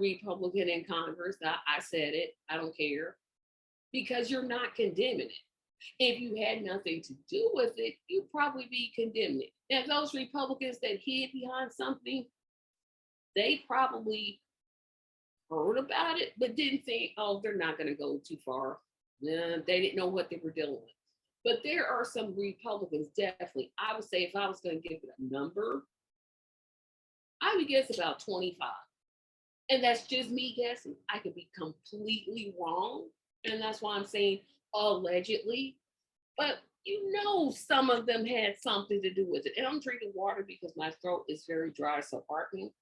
Republican in Congress. I said it. I don't care because you're not condemning it. If you had nothing to do with it, you'd probably be condemning it. And those Republicans that hid behind something, they probably heard about it, but didn't think, oh, they're not going to go too far. They didn't know what they were dealing with. But there are some Republicans, definitely. I would say if I was going to give it a number, I would guess about 25. And that's just me guessing. I could be completely wrong. And that's why I'm saying allegedly. But some of them had something to do with it. And I'm drinking water because my throat is very dry, so pardon me.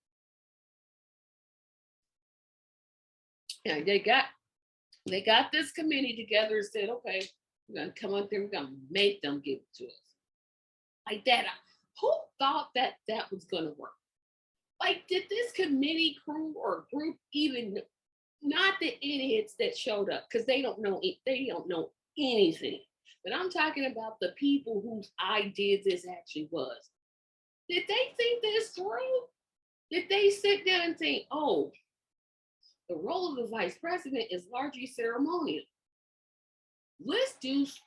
And they got this committee together and said, okay, we're gonna come up there, we're gonna make them give it to us. Like that. Who thought that was gonna work? Like, did this committee crew or group even not the idiots that showed up, because they don't know anything. But I'm talking about the people whose idea this actually was. Did they think this through? Did they sit down and think, oh, the role of the vice president is largely ceremonial. Let's just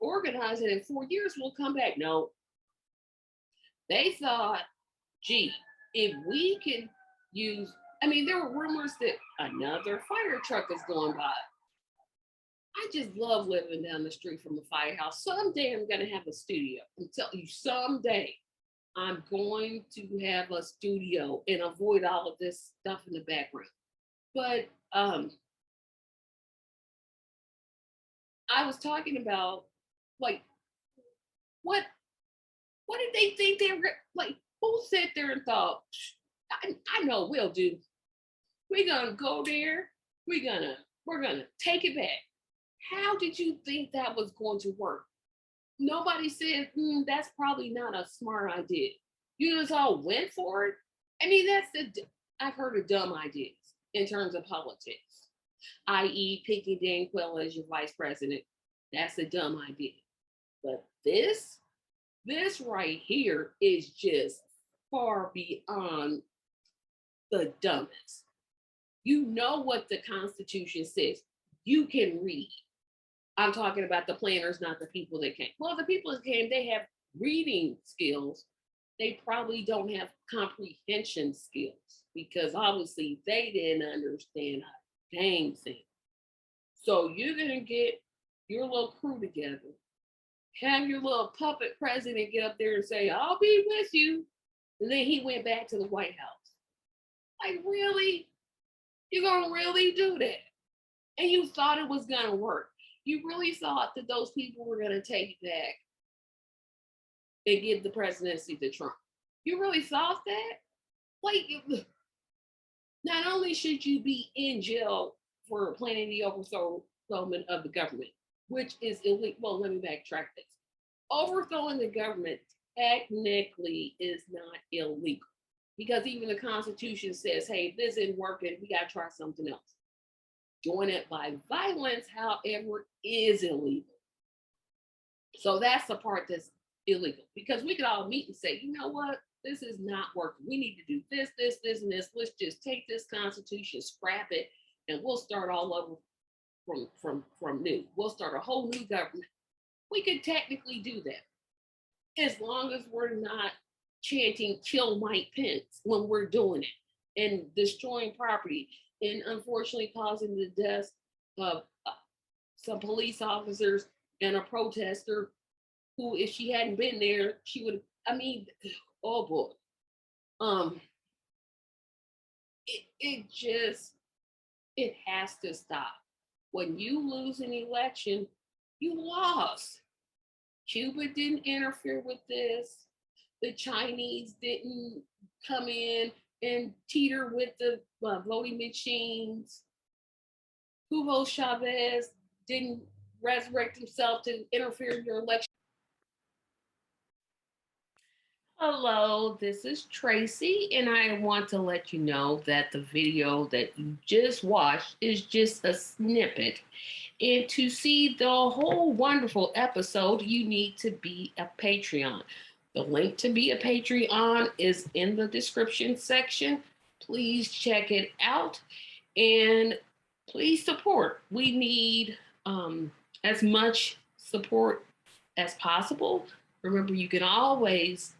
organize it in 4 years, we'll come back. No. They thought, gee, if we can use, there were rumors that another fire truck is going by. I just love living down the street from a firehouse. Someday I'm going to have a studio. I'm telling you, someday I'm going to have a studio and avoid all of this stuff in the background. But I was talking about, like, what did they think they were, like, who sat there and thought, I know we'll do. We're gonna go there, we're gonna take it back. How did you think that was going to work? Nobody said, that's probably not a smart idea. You just all went for it. I've heard of dumb ideas in terms of politics, i.e. picking Dan Quayle as your vice president. That's a dumb idea. But this right here is just far beyond the dumbest. You know what the Constitution says. You can read. I'm talking about the planners, not the people that came. Well, the people that came, they have reading skills. They probably don't have comprehension skills because obviously they didn't understand a dang thing. So you're going to get your little crew together, have your little puppet president get up there and say, I'll be with you. And then he went back to the White House. Like, really? You're going to really do that? And you thought it was going to work. You really thought that those people were going to take it back and give the presidency to Trump. You really thought that? Like, not only should you be in jail for planning the overthrow of the government, which is illegal. Well, let me backtrack this. Overthrowing the government technically is not illegal because even the Constitution says, hey, if this isn't working, we got to try something else. Doing it by violence, however, is illegal. So that's the part that's illegal because we could all meet and say, you know what? This is not working. We need to do this, and this. Let's just take this Constitution, scrap it, and we'll start all over from new. We'll start a whole new government. We could technically do that as long as we're not chanting kill Mike Pence when we're doing it and destroying property and unfortunately causing the deaths of some police officers and a protester who, if she hadn't been there, she would, oh boy. It has to stop. When you lose an election, you lost. Cuba didn't interfere with this. The Chinese didn't come in and teeter with the voting machines. Hugo Chavez didn't resurrect himself to interfere in your election. Hello, this is Tracy, and I want to let you know that the video that you just watched is just a snippet. And to see the whole wonderful episode, you need to be a Patreon. The link to be a Patreon is in the description section. please check it out and please support. We need as much support as possible. Remember, you can always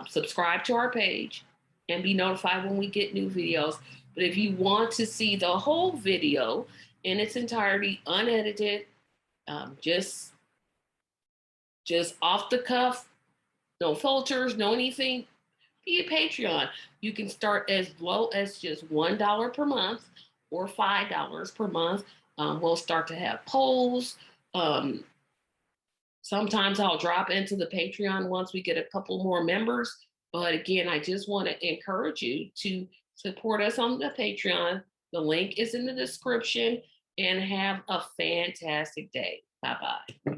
subscribe to our page and be notified when we get new videos. But if you want to see the whole video in its entirety, unedited, um, just just off the cuff, no filters, no anything, be a Patreon. You can start as low as just $1 per month or $5 per month. We'll start to have polls. Um, Sometimes I'll drop into the Patreon once we get a couple more members. But again, I just want to encourage you to support us on the Patreon. The link is in the description and have a fantastic day. Bye bye.